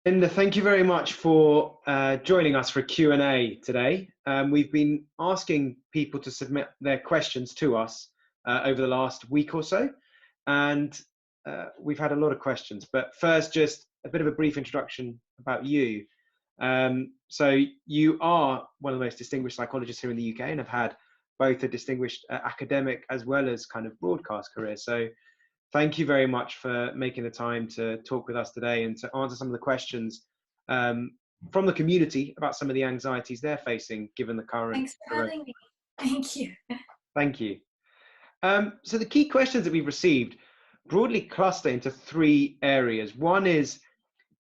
Linda, thank you very much for joining us for a Q&A today. We've been asking people to submit their questions to us over the last week or so, and we've had a lot of questions. But first, just a bit of a brief introduction about you. So you are one of the most distinguished psychologists here in the UK and have had both a distinguished academic as well as kind of broadcast career. So thank you very much for making the time to talk with us today and to answer some of the questions from the community about some of the anxieties they're facing given the current. Thanks for having me. Thank you. Thank you. So the key questions that we've received broadly cluster into three areas. One is,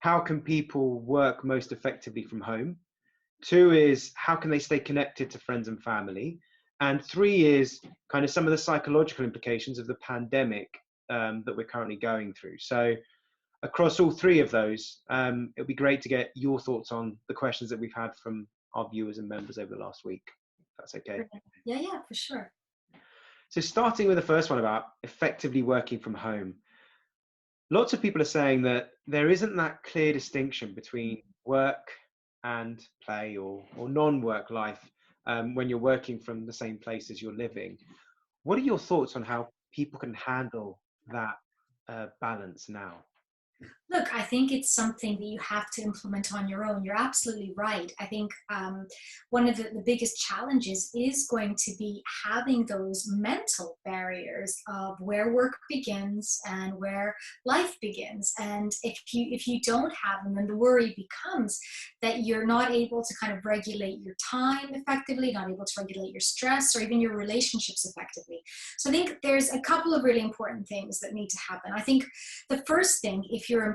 how can people work most effectively from home? Two is, how can they stay connected to friends and family? And three is kind of some of the psychological implications of the pandemic that we're currently going through. So across all three of those, it'll be great to get your thoughts on the questions that we've had from our viewers and members over the last week, if that's okay. Yeah, for sure. So starting with the first one about effectively working from home. Lots of people are saying that there isn't that clear distinction between work and play or non-work life when you're working from the same place as you're living. What are your thoughts on how people can handle that balance now? Look, I think it's something that you have to implement on your own. You're absolutely right. I think one of the biggest challenges is going to be having those mental barriers of where work begins and where life begins. And if you don't have them, then the worry becomes that you're not able to kind of regulate your time effectively, not able to regulate your stress or even your relationships effectively. So I think there's a couple of really important things that need to happen. I think the first thing, if you're an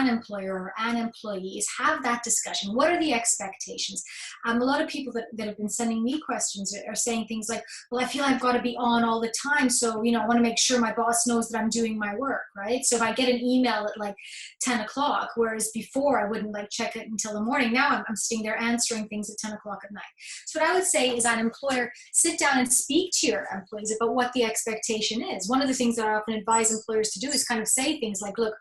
employer or an employee, is have that discussion. What are the expectations? A lot of people that have been sending me questions are saying things like, well, I feel I've got to be on all the time. So, I want to make sure my boss knows that I'm doing my work, right? So if I get an email at like 10 o'clock, whereas before I wouldn't like check it until the morning, now I'm sitting there answering things at 10 o'clock at night. So what I would say is, an employer, sit down and speak to your employees about what the expectation is. One of the things that I often advise employers to do is kind of say things like, look,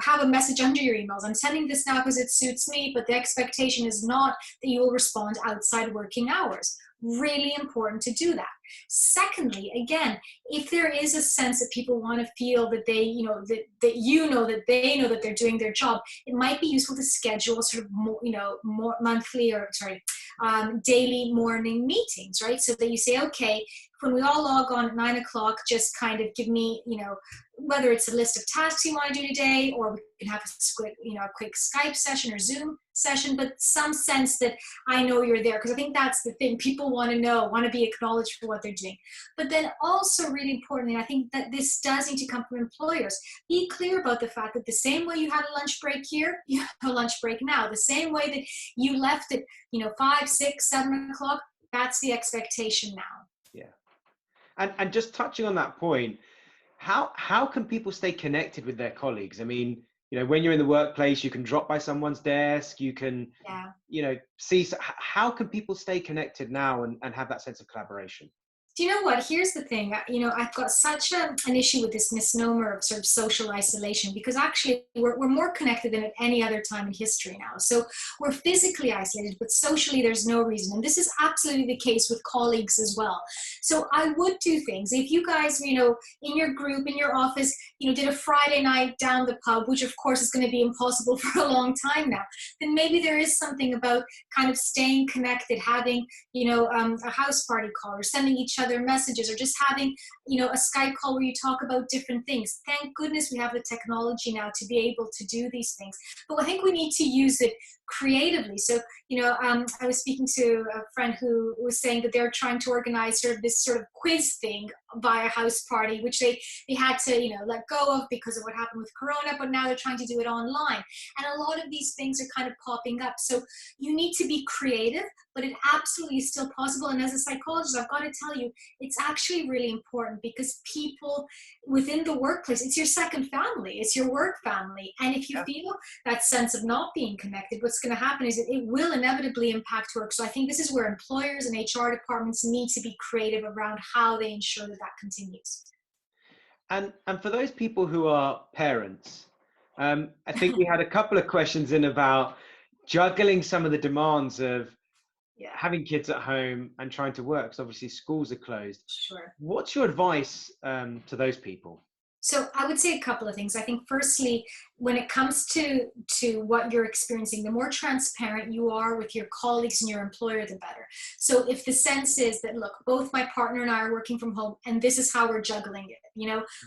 have a message under your emails. I'm sending this now because it suits me, but the expectation is not that you will respond outside working hours. Really important to do that. Secondly, again, if there is a sense that people want to feel that they, that they know that they're doing their job, it might be useful to schedule sort of more monthly or daily morning meetings, right? So that you say, okay, when we all log on at 9 o'clock, just kind of give me, whether it's a list of tasks you want to do today, or we can have a quick Skype session or Zoom session, but some sense that I know you're there, because I think that's the thing. People want to be acknowledged for what they're doing. But then also, really importantly, I think that this does need to come from employers. Be clear about the fact that the same way you had a lunch break here, you have a lunch break now. The same way that you left at 5, 6, 7 o'clock, that's the expectation now. Yeah. And just touching on that point, how can people stay connected with their colleagues? I mean, when you're in the workplace, you can drop by someone's desk, you can, see, how can people stay connected now and have that sense of collaboration? Do you know what? Here's the thing. I've got such an issue with this misnomer of sort of social isolation, because actually we're more connected than at any other time in history now. So we're physically isolated, but socially there's no reason. And this is absolutely the case with colleagues as well. So I would do things. If you guys, in your group, in your office, did a Friday night down the pub, which of course is going to be impossible for a long time now, then maybe there is something about kind of staying connected, having, a house party call, or sending each other messages, or just having a Skype call where you talk about different things. Thank goodness we have the technology now to be able to do these things, but I think we need to use it creatively. So I was speaking to a friend who was saying that they're trying to organize this sort of quiz thing via house party, which they had to let go of because of what happened with Corona, but now they're trying to do it online. And a lot of these things are kind of popping up. So you need to be creative, but it absolutely is still possible. And as a psychologist, I've got to tell you, it's actually really important, because people within the workplace, it's your second family, it's your work family. And if you feel that sense of not being connected, what's going to happen is it will inevitably impact work. So I think this is where employers and HR departments need to be creative around how they ensure that continues. And for those people who are parents, I think we had a couple of questions in about juggling some of the demands of Yeah, having kids at home and trying to work, because obviously schools are closed. sure. What's your advice to those people? So I would say a couple of things. I think firstly, when it comes to what you're experiencing, the more transparent you are with your colleagues and your employer, the better. So if the sense is that, look, both my partner and I are working from home and this is how we're juggling it,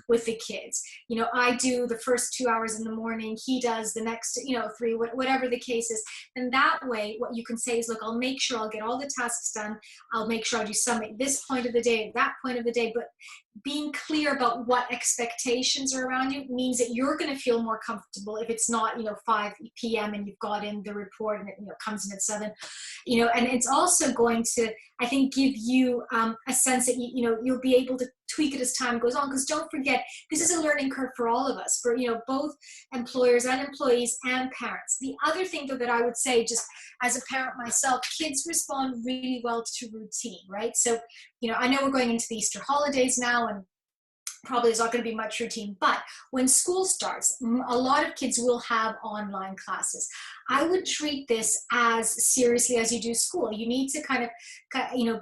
with the kids, I do the first 2 hours in the morning, he does the next, three, whatever the case is. And that way, what you can say is, look, I'll make sure I'll get all the tasks done. I'll make sure I do some at this point of the day, at that point of the day, but being clear about what expectations are around you means that you're going to feel more comfortable if it's not 5 p.m. and you've got in the report and it comes in at 7, and it's also going to, I think, give you a sense that you'll be able to tweak it as time goes on, because don't forget, this is a learning curve for all of us, for both employers and employees and parents. The other thing though that I would say, just as a parent myself, kids respond really well to routine, right? So I know we're going into the Easter holidays now, and probably there's not going to be much routine, but when school starts, a lot of kids will have online classes. I would treat this as seriously as you do school. You need to kind of,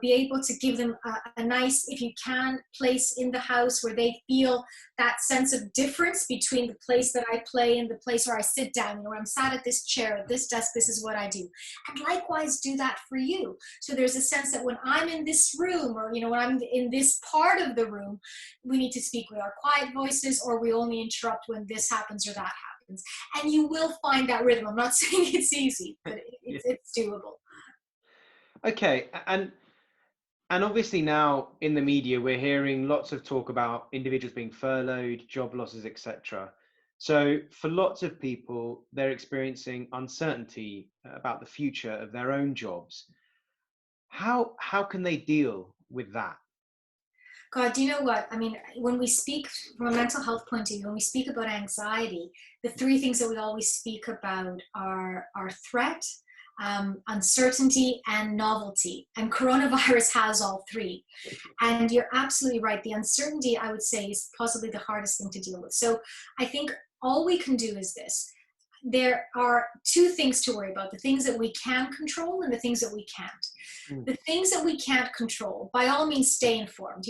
be able to give them a nice, if you can, place in the house where they feel that sense of difference between the place that I play and the place where I sit down. Where I'm sat at this chair, at this desk, this is what I do. And likewise, do that for you. So there's a sense that when I'm in this room, or when I'm in this part of the room, we need to speak with our quiet voices, or we only interrupt when this happens or that happens. And you will find that rhythm. I'm not saying it's easy, but it's doable. Okay, and obviously now in the media we're hearing lots of talk about individuals being furloughed, job losses, etc. So for lots of people, they're experiencing uncertainty about the future of their own jobs. How can they deal with that? God, do you know what? I mean, when we speak from a mental health point of view, when we speak about anxiety, the three things that we always speak about are threat, uncertainty, and novelty. And coronavirus has all three. And you're absolutely right. The uncertainty, I would say, is possibly the hardest thing to deal with. So I think all we can do is this. There are two things to worry about: the things that we can control and the things that we can't. The things that we can't control, by all means, stay informed.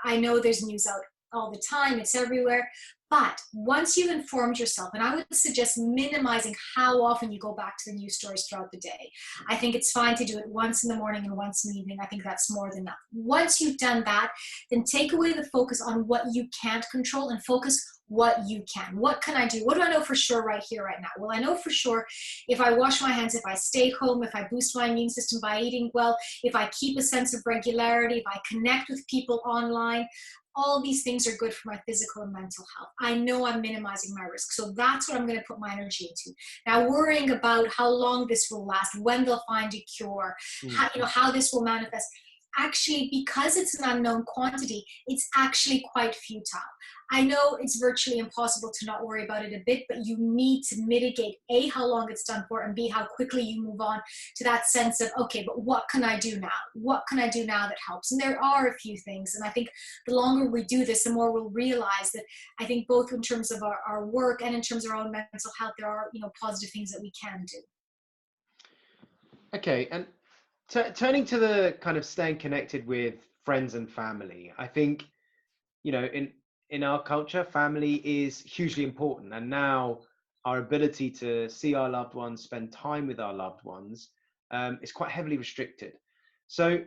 I know there's news out all the time, it's everywhere. But once you've informed yourself, and I would suggest minimizing how often you go back to the news stories throughout the day. I think it's fine to do it once in the morning and once in the evening. I think that's more than enough. Once you've done that, then take away the focus on what you can't control and focus what you can. What can I do? What do I know for sure right here, right now? Well, I know for sure if I wash my hands, if I stay home, if I boost my immune system by eating well, if I keep a sense of regularity, if I connect with people online, all these things are good for my physical and mental health. I know I'm minimizing my risk. So that's what I'm going to put my energy into. Now, worrying about how long this will last, when they'll find a cure, how this will manifest. Actually, because it's an unknown quantity, it's actually quite futile. I know it's virtually impossible to not worry about it a bit, but you need to mitigate A, how long it's done for, and B, how quickly you move on to that sense of, okay, but what can I do now? What can I do now that helps? And there are a few things. And I think the longer we do this, the more we'll realize that I think both in terms of our work and in terms of our own mental health, there are, positive things that we can do. Okay, and turning to the kind of staying connected with friends and family, I think, in our culture, family is hugely important. And now our ability to see our loved ones, spend time with our loved ones, is quite heavily restricted. So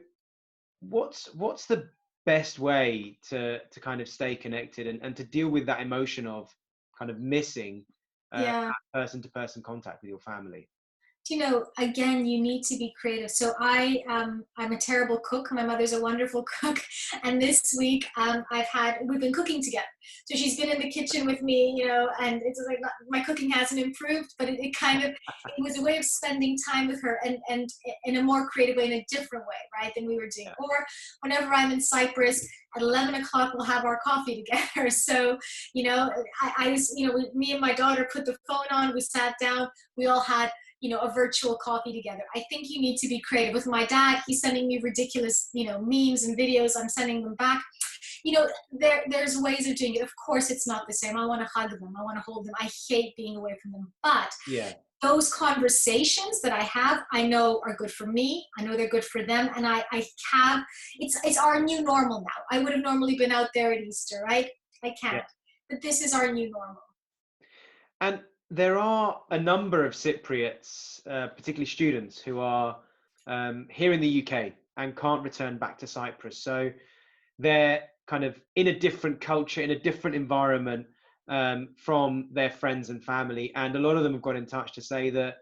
what's the best way to kind of stay connected and to deal with that emotion of kind of missing Yeah. person to person contact with your family? Again, you need to be creative. So I'm a terrible cook. My mother's a wonderful cook. And this week we've been cooking together. So she's been in the kitchen with me, and it's like my cooking hasn't improved, but it was a way of spending time with her and in a more creative way, in a different way, right, than we were doing. Yeah. Or whenever I'm in Cyprus, at 11 o'clock, we'll have our coffee together. So, I was, me and my daughter put the phone on, we sat down, we all had a virtual coffee together. I think you need to be creative. With my dad, he's sending me ridiculous, memes and videos. I'm sending them back. there's ways of doing it. Of course, it's not the same. I want to hug them. I want to hold them. I hate being away from them. But Yeah. those conversations that I have, I know are good for me. I know they're good for them. And I have, it's our new normal now. I would have normally been out there at Easter, right? I can't. Yeah. But this is our new normal. And there are a number of Cypriots, particularly students, who are here in the UK and can't return back to Cyprus. So they're kind of in a different culture, in a different environment from their friends and family. And a lot of them have got in touch to say that,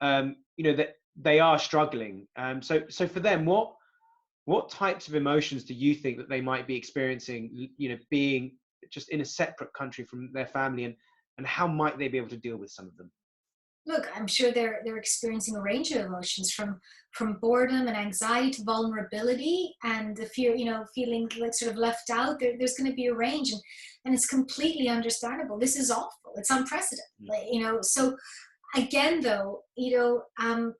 that they are struggling. So for them, what types of emotions do you think that they might be experiencing, being just in a separate country from their family, and how might they be able to deal with some of them? Look, I'm sure they're experiencing a range of emotions, from boredom and anxiety to vulnerability and the fear, feeling like sort of left out. There's going to be a range, and it's completely understandable. This is awful. It's unprecedented. So again, though,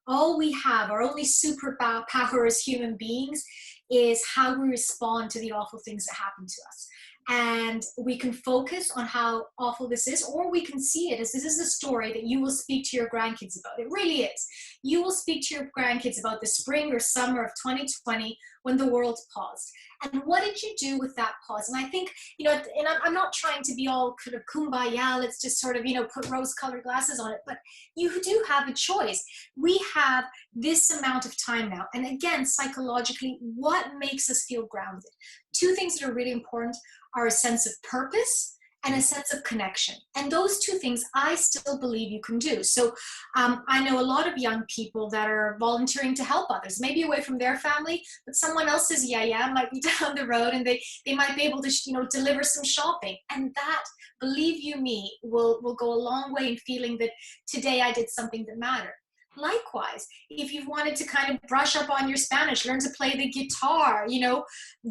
all we have, our only superpower as human beings, is how we respond to the awful things that happen to us. And we can focus on how awful this is, or we can see it as this is a story that you will speak to your grandkids about. It really is. You will speak to your grandkids about the spring or summer of 2020 when the world paused. And what did you do with that pause? And I think, and I'm not trying to be all kind of kumbaya, let's just sort of, put rose-colored glasses on it, but you do have a choice. We have this amount of time now. And again, psychologically, what makes us feel grounded? Two things that are really important are a sense of purpose and a sense of connection. And those two things I still believe you can do. So I know a lot of young people that are volunteering to help others, maybe away from their family, but someone else's yaya might be down the road, and they might be able to deliver some shopping. And that, believe you me, will go a long way in feeling that today I did something that mattered. Likewise, if you've wanted to kind of brush up on your Spanish, learn to play the guitar,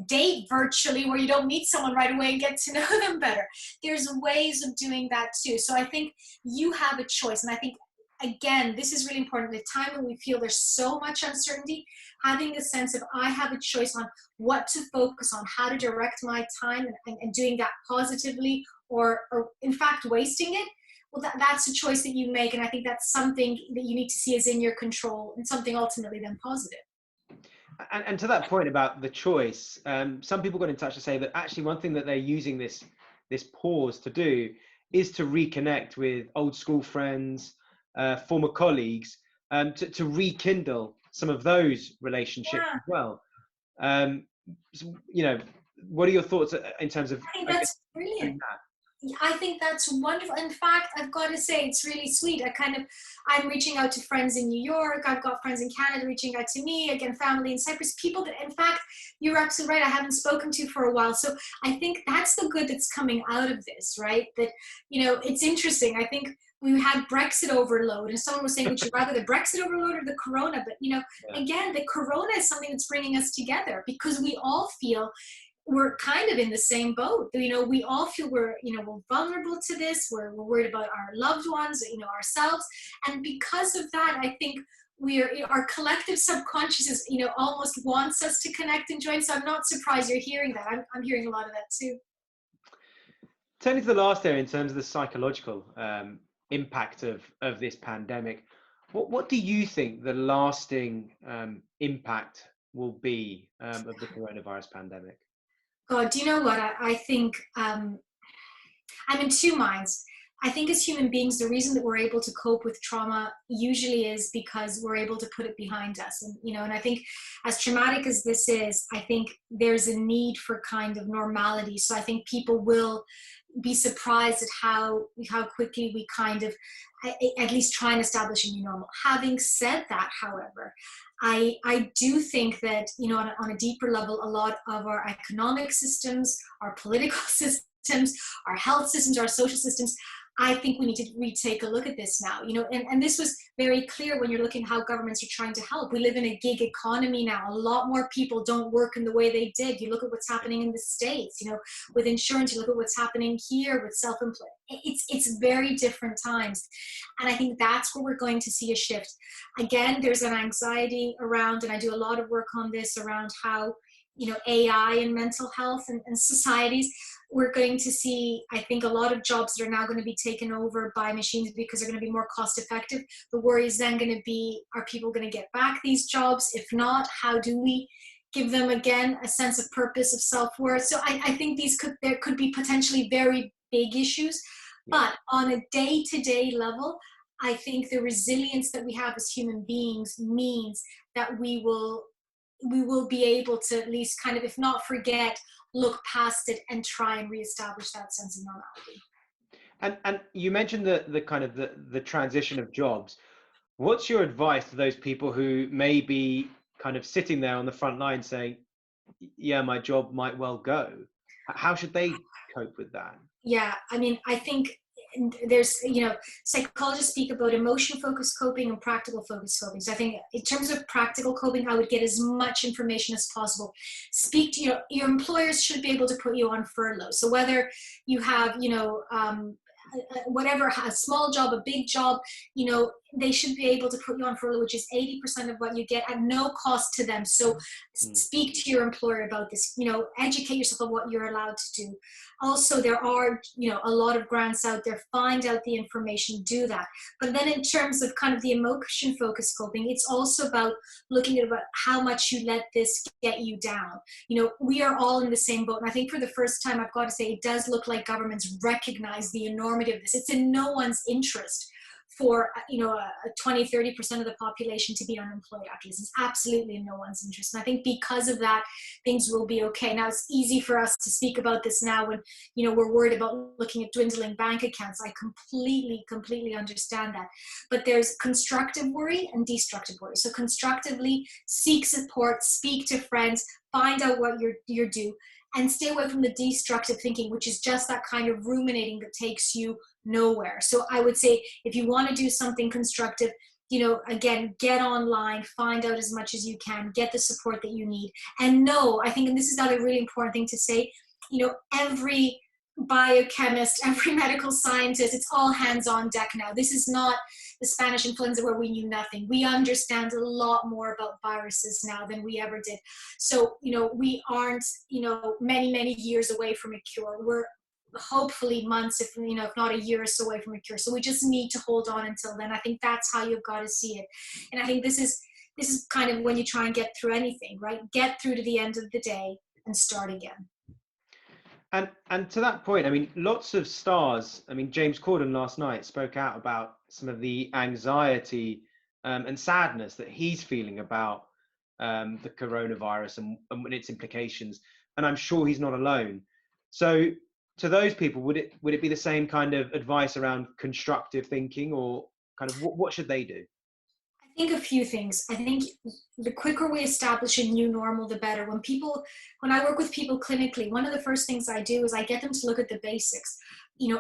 date virtually where you don't meet someone right away and get to know them better. There's ways of doing that too. So I think you have a choice. And I think, again, this is really important. At a time when we feel there's so much uncertainty, having a sense of I have a choice on what to focus on, how to direct my time, and doing that positively or in fact wasting it. Well, that's a choice that you make, and I think that's something that you need to see as in your control and something ultimately then positive. And to that point about the choice, some people got in touch to say that actually one thing that they're using this pause to do is to reconnect with old school friends, former colleagues, to rekindle some of those relationships as well. What are your thoughts in terms of? I think that's brilliant. I think that's wonderful. In fact, I've got to say, it's really sweet. I'm reaching out to friends in New York. I've got friends in Canada reaching out to me. Again, family in Cyprus, people that, in fact, you're absolutely right, I haven't spoken to for a while. So I think that's the good that's coming out of this, right? That, it's interesting. I think we had Brexit overload, and someone was saying, would you rather the Brexit overload or the Corona? But, again, the Corona is something that's bringing us together because we all feel we're kind of in the same boat. We all feel we're vulnerable to this. We're worried about our loved ones, ourselves. And because of that, I think our collective subconscious is, almost wants us to connect and join. So I'm not surprised you're hearing that. I'm hearing a lot of that too. Turning to the last area in terms of the psychological impact of this pandemic, what do you think the lasting impact will be of the coronavirus pandemic? God, do you know what? I think I'm in two minds. I think as human beings, the reason that we're able to cope with trauma usually is because we're able to put it behind us. And I think as traumatic as this is, I think there's a need for kind of normality. So I think people will be surprised at how quickly we kind of at least try and establish a new normal. Having said that, however, I do think that, on a deeper level, a lot of our economic systems, our political systems, our health systems, our social systems, I think we need to retake a look at this now, and this was very clear when you're looking at how governments are trying to help. We live in a gig economy now. A lot more people don't work in the way they did. You look at what's happening in the States, with insurance, you look at what's happening here with self-employed. It's very different times. And I think that's where we're going to see a shift. Again, there's an anxiety around, and I do a lot of work on this around how, AI and mental health and societies, we're going to see, I think, a lot of jobs that are now going to be taken over by machines because they're going to be more cost effective. The worry is then going to be, are people going to get back these jobs? If not, how do we give them again a sense of purpose, of self-worth? So I think there could be potentially very big issues, but on a day-to-day level, I think the resilience that we have as human beings means that we will be able to at least kind of, if not forget, look past it and try and reestablish that sense of normality. And you mentioned the kind of the transition of jobs. What's your advice to those people who may be kind of sitting there on the front line saying, yeah, my job might well go? How should they cope with that? Yeah, I mean, I think there's, psychologists speak about emotion focused coping and practical focused coping. So I think in terms of practical coping, I would get as much information as possible. Speak to your employers should be able to put you on furlough. So whether you have, whatever, a small job, a big job, they should be able to put you on furlough, which is 80% of what you get at no cost to them. So speak to your employer about this, educate yourself on what you're allowed to do. Also, there are, a lot of grants out there. Find out the information, do that. But then in terms of kind of the emotion focused coping, it's also about looking at about how much you let this get you down. We are all in the same boat. And I think for the first time, I've got to say, it does look like governments recognize the enormity of this. It's in no one's interest for 20-30% of the population to be unemployed after this. It's absolutely in no one's interest. And I think because of that, things will be okay. Now, it's easy for us to speak about this now when we're worried about looking at dwindling bank accounts. I completely understand that. But there's constructive worry and destructive worry. So constructively, seek support, speak to friends, find out what you're due, and stay away from the destructive thinking, which is just that kind of ruminating that takes you nowhere. So I would say, if you want to do something constructive, again, get online, find out as much as you can, get the support that you need. And I think, and this is another really important thing to say, every biochemist, every medical scientist, it's all hands on deck now. This is not the Spanish influenza where we knew nothing. We understand a lot more about viruses now than we ever did. So, we aren't, many years away from a cure. We're hopefully months, if not a year or so away from a cure. So we just need to hold on until then. I think that's how you've got to see it. And I think this is kind of when you try and get through anything, right? Get through to the end of the day and start again. And to that point, I mean, lots of stars. I mean, James Corden last night spoke out about some of the anxiety and sadness that he's feeling about the coronavirus and its implications. And I'm sure he's not alone. So, to those people, would it be the same kind of advice around constructive thinking, or kind of what should they do? I think a few things. I think the quicker we establish a new normal, the better. When I work with people clinically, one of the first things I do is I get them to look at the basics.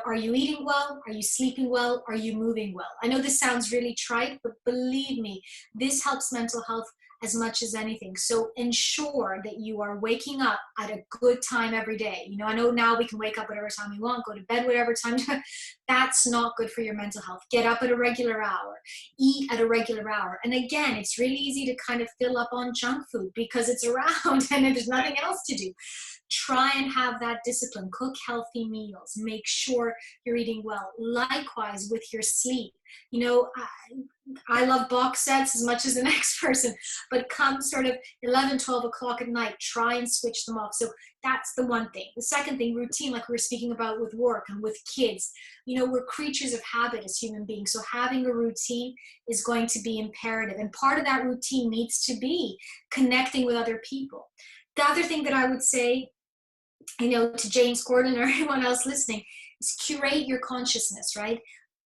Are you eating well? Are you sleeping well? Are you moving well? I know this sounds really trite, but believe me, this helps mental health as much as anything. So ensure that you are waking up at a good time every day. I know now we can wake up whatever time we want, go to bed whatever time. That's not good for your mental health. Get up at a regular hour, eat at a regular hour. And again, it's really easy to kind of fill up on junk food because it's around and there's nothing else to do. Try and have that discipline. Cook healthy meals. Make sure you're eating well. Likewise with your sleep. I love box sets as much as the next person, but come sort of 11, 12 o'clock at night, try and switch them off. So that's the one thing. The second thing, routine, like we were speaking about with work and with kids. We're creatures of habit as human beings. So having a routine is going to be imperative. And part of that routine needs to be connecting with other people. The other thing that I would say, to James Corden or anyone else listening, is curate your consciousness, right?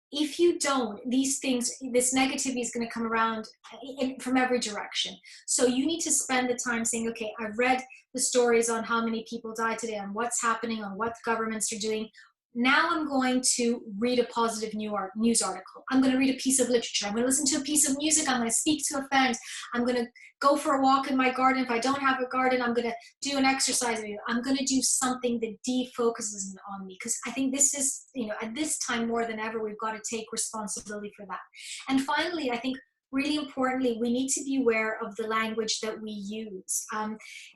If you don't, these things, this negativity is going to come around from every direction. So you need to spend the time saying, okay, I've read the stories on how many people died today, on what's happening, on what governments are doing. Now I'm going to read a positive news article. I'm going to read a piece of literature. I'm going to listen to a piece of music. I'm going to speak to a friend. I'm going to go for a walk in my garden. If I don't have a garden, I'm going to do an exercise video. I'm going to do something that defocuses on me, because I think this is, at this time more than ever, we've got to take responsibility for that. And finally, I think really importantly, we need to be aware of the language that we use.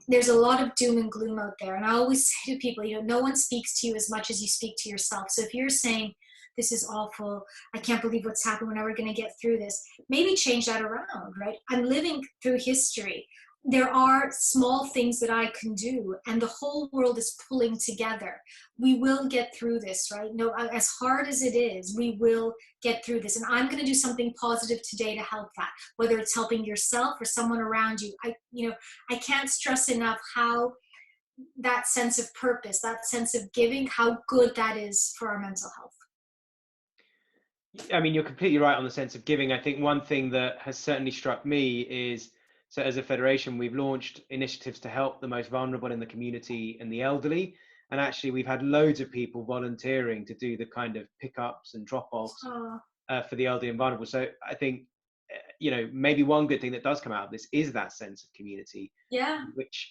There's a lot of doom and gloom out there. And I always say to people, no one speaks to you as much as you speak to yourself. So if you're saying, this is awful, I can't believe what's happened, we're never going to get through this, maybe change that around, right? I'm living through history. There are small things that I can do, and the whole world is pulling together. We will get through this, right? No, as hard as it is, we will get through this. And I'm going to do something positive today to help that, whether it's helping yourself or someone around you. I can't stress enough how that sense of purpose, that sense of giving, how good that is for our mental health. I mean, you're completely right on the sense of giving. I think one thing that has certainly struck me is, so as a federation, we've launched initiatives to help the most vulnerable in the community and the elderly. And actually, we've had loads of people volunteering to do the kind of pickups and drop-offs for the elderly and vulnerable. So I think, maybe one good thing that does come out of this is that sense of community, Yeah.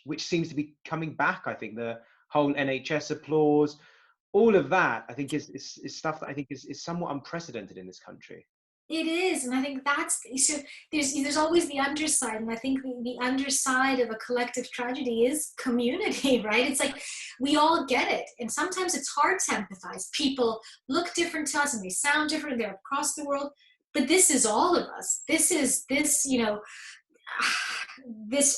which seems to be coming back. I think the whole NHS applause, all of that, I think is stuff that I think is somewhat unprecedented in this country. It is, and I think that's so. There's always the underside, and I think the underside of a collective tragedy is community, right? It's like we all get it, and sometimes it's hard to empathize. People look different to us, and they sound different. They're across the world, but this is all of us. This is this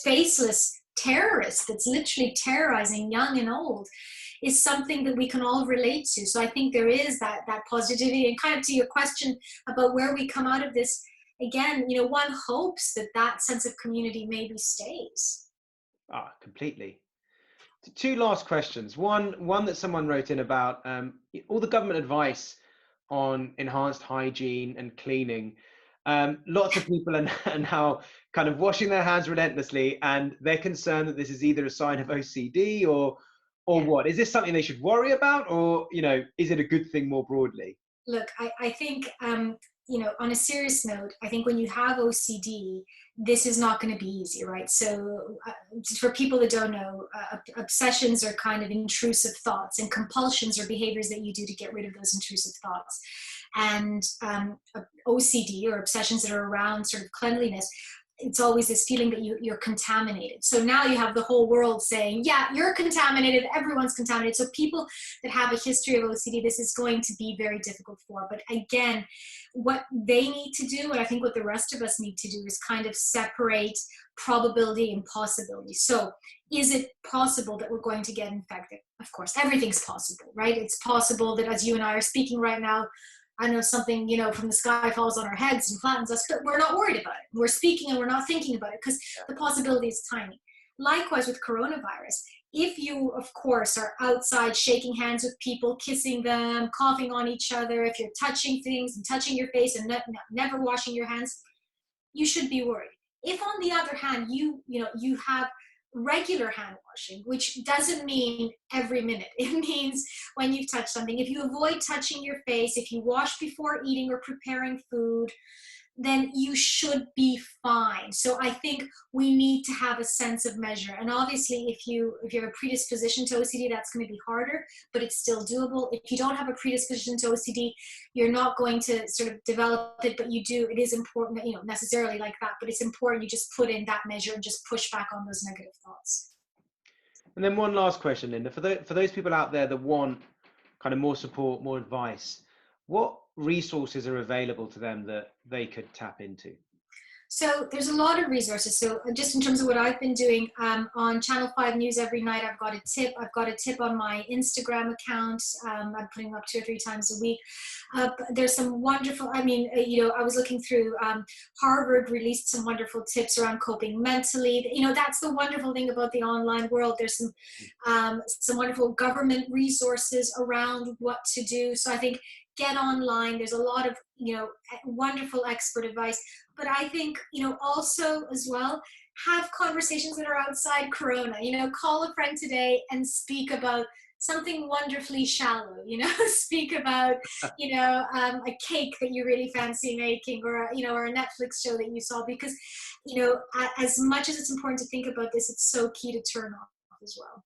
faceless terrorist that's literally terrorizing young and old is something that we can all relate to. So I think there is that positivity. And kind of to your question about where we come out of this, again, one hopes that sense of community maybe stays. Completely. Two last questions. One that someone wrote in about all the government advice on enhanced hygiene and cleaning. Lots of people are now kind of washing their hands relentlessly, and they're concerned that this is either a sign of OCD or what? Is this something they should worry about, or is it a good thing more broadly? Look, I think on a serious note, I think when you have OCD, this is not going to be easy, right? So for people that don't know, obsessions are kind of intrusive thoughts, and compulsions are behaviors that you do to get rid of those intrusive thoughts. And OCD, or obsessions that are around sort of cleanliness, it's always this feeling that you're contaminated. So now you have the whole world saying, yeah, you're contaminated, everyone's contaminated. So people that have a history of OCD, this is going to be very difficult for. But again, what they need to do, and I think what the rest of us need to do, is kind of separate probability and possibility. So is it possible that we're going to get infected? Of course, everything's possible, right? It's possible that as you and I are speaking right now, I know something, from the sky falls on our heads and flattens us, but we're not worried about it. We're speaking and we're not thinking about it because the possibility is tiny. Likewise with coronavirus, if you, of course, are outside shaking hands with people, kissing them, coughing on each other, if you're touching things and touching your face and never washing your hands, you should be worried. If on the other hand, you have regular hand washing, which doesn't mean every minute. It means when you've touched something. If you avoid touching your face, if you wash before eating or preparing food, then you should be fine. So I think we need to have a sense of measure. And obviously, if you have a predisposition to OCD, that's going to be harder, but it's still doable. If you don't have a predisposition to OCD, you're not going to sort of develop it, but you do. It is important that, necessarily like that, but it's important you just put in that measure and just push back on those negative thoughts. And then one last question, Linda, for those people out there that want kind of more support, more advice, what resources are available to them that they could tap into? So there's a lot of resources. So just in terms of what I've been doing on Channel 5 News every night, I've got a tip. I've got a tip on my Instagram account. I'm putting up 2 or 3 times a week. There's some wonderful, I was looking through, Harvard released some wonderful tips around coping mentally. That's the wonderful thing about the online world. There's some wonderful government resources around what to do. So I think get online. There's a lot of, wonderful expert advice. But I think, also as well, have conversations that are outside Corona. Call a friend today and speak about something wonderfully shallow, speak about, a cake that you really fancy making, or, or a Netflix show that you saw, because, as much as it's important to think about this, it's so key to turn off as well.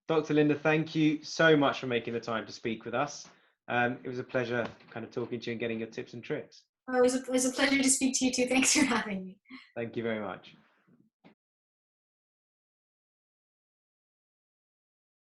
Dr. Linda, thank you so much for making the time to speak with us. It was a pleasure kind of talking to you and getting your tips and tricks. Oh, it was a pleasure to speak to you too. Thanks for having me. Thank you very much.